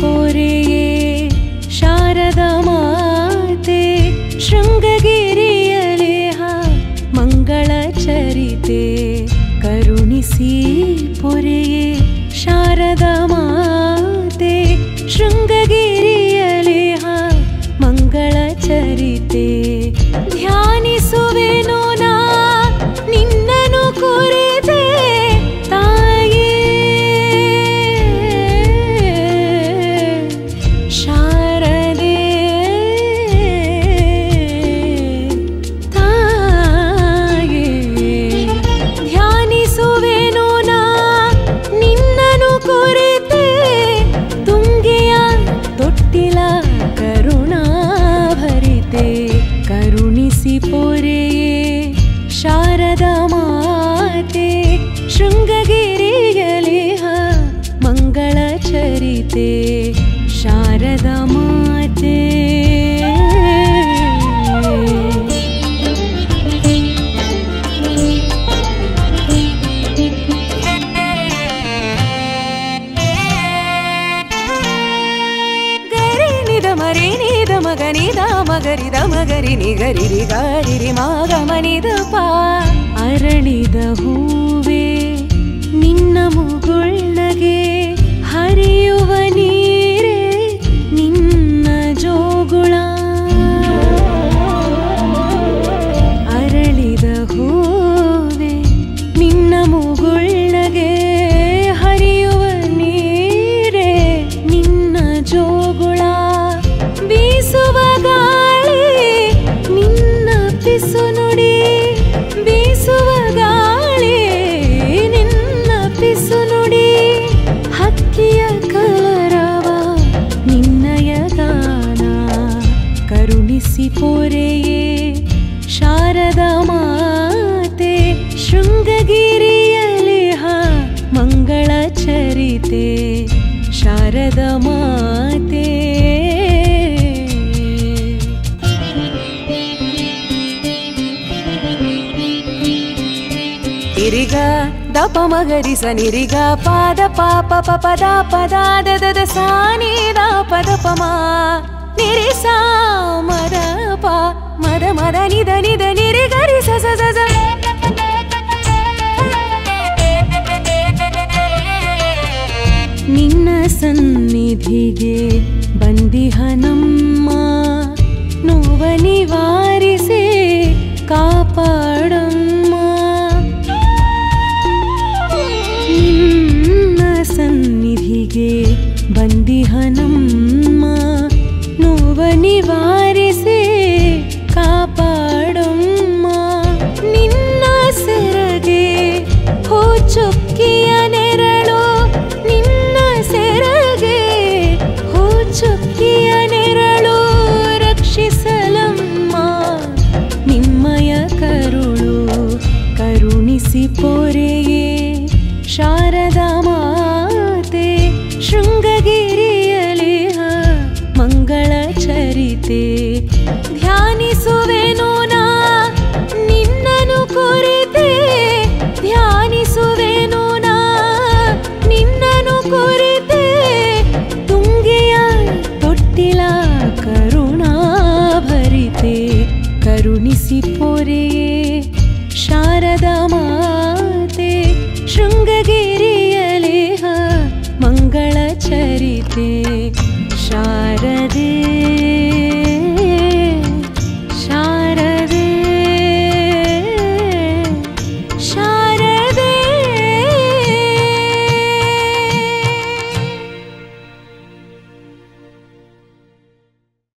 ಪೊರೆಯೇ ಶಾರದಾ ಮಾತೆ ಶೃಂಗಗಿರಿಯಲೇ ಮಂಗಳ ಚರಿತೆ ಕರುಣಿಸಿ ಪೊರೆಯೇ ಶಾರದಾ ಮಾತೆ ಶೃಂಗಗಿರಿಯಲೇ ಮಂಗಳ ಚರಿತೆ ಧ್ಯಾನಿಸುವೆನು ನಾ ನಿನ್ನನು ಕುರಿತೆ ಕರುಣಿಸಿ ಪೊರೆಯೇ ಶಾರದಾ ಮಾತೆ ಶೃಂಗಗಿರಿಯಲೇ ಮಂಗಳ ಚರಿತೆ ಶಾರದಾ ಮಾತೆ ಮಗನಿದ ಮಗರಿದ ಮಗರಿ ನಿಗರಿರಿ ಗಾರಿರಿ ಮಾಗಮನಿದ ಪಾ ಅರಳಿದ ಹೂವೇ ನಿನ್ನ ಮುಗುಳ್ನಗೆ ಹರಿಯುವ ನೀರೇ ನಿನ್ನ ಜೋಗುಳ ಅರಳಿದ ಹೂವೇ ನಿನ್ನ ಮುಗುಳ್ನಗೆ ಹರಿಯುವ ನೀರೇ ನಿನ್ನ ಜೋಗುಳ ಬೀಸುವ ಗಾಳಿ ನಿನ್ನ ಪಿಸು ನುಡಿ ಬೀಸುವ ಗಾಳಿ ನಿನ್ನ ಪಿಸು ನುಡಿ ಹಕ್ಕಿಯ ಕಲರವ ನಿನ್ನಯ ಗಾನ ಕರುಣಿಸಿ ಪೊರೆಯೇ ಶಾರದಾ ಮಾತೆ ಶೃಂಗಗಿರಿಯಲೇ ಮಂಗಳ ಚರಿತೆ ಶಾರದಾ ಮಾತೆ ನಿರಿಗ ದಪ ಮಗರಿ ಸ ನಿರಿಗ ಪಾದ ಪಾಪ ಪದ ಪದಾದ ದದ ಸಾನಿ ದ ಪದ ಪಮ ನಿರಿ ಸಾ ಮದ ಪ ಮದ ಮದ ನಿದ ನಿದ ನಿರಿಗರಿ ಸ ಸ ಸ ಸ ನಿನ್ನ ಸನ್ನಿಧಿಗೆ ಬಂದಿಹನಮ್ಮ ನೋವ ನಿವಾರಿಸಿ ಕಾಪಾಡಮ್ಮ ಸನ್ನಿಧಿಗೆ ಬಂದಿಹನಮ್ಮ ನೋವ ನಿವಾರಿಸಿ ಕಾಪಾಡಮ್ಮ ನಿನ್ನ ಸೆರಗೆ ಹೋ ಚುಕ್ಕಿಯ ನೆರಳು ನಿನ್ನ ಸೆರಗೆ ಹೋ ಚುಕ್ಕಿಯ ನೆರಳು ರಕ್ಷಿಸಲಮ್ಮ ನಿಮ್ಮಯ ಕರುಳು ಕರುಣಿಸಿ ಪೊರೆಯೇ ಶಾರದಾ ಮಾತೆ ಶೃಂಗಗಿರಿಯಲೇ ಮಂಗಳ ಚರಿತೆ ಧ್ಯಾನಿಸುವೆನು ನಾ ನಿನ್ನನು ಕುರಿತೆ ಧ್ಯಾನಿಸುವೆನು ನಾ ನಿನ್ನನು ಕುರಿತೆ ತುಂಗೆಯ ತೊಟ್ಟಿಲ ಕರುಣಾ ಭರಿತೆ ಕರುಣಿಸಿ ಪೊರೆಯೇ ಶಾರದಾ ಮಾತೆ ಶೃಂಗಗಿರಿಯಲೇ ಮಂಗಳ ಚರಿತೆ ಶಾರದೆ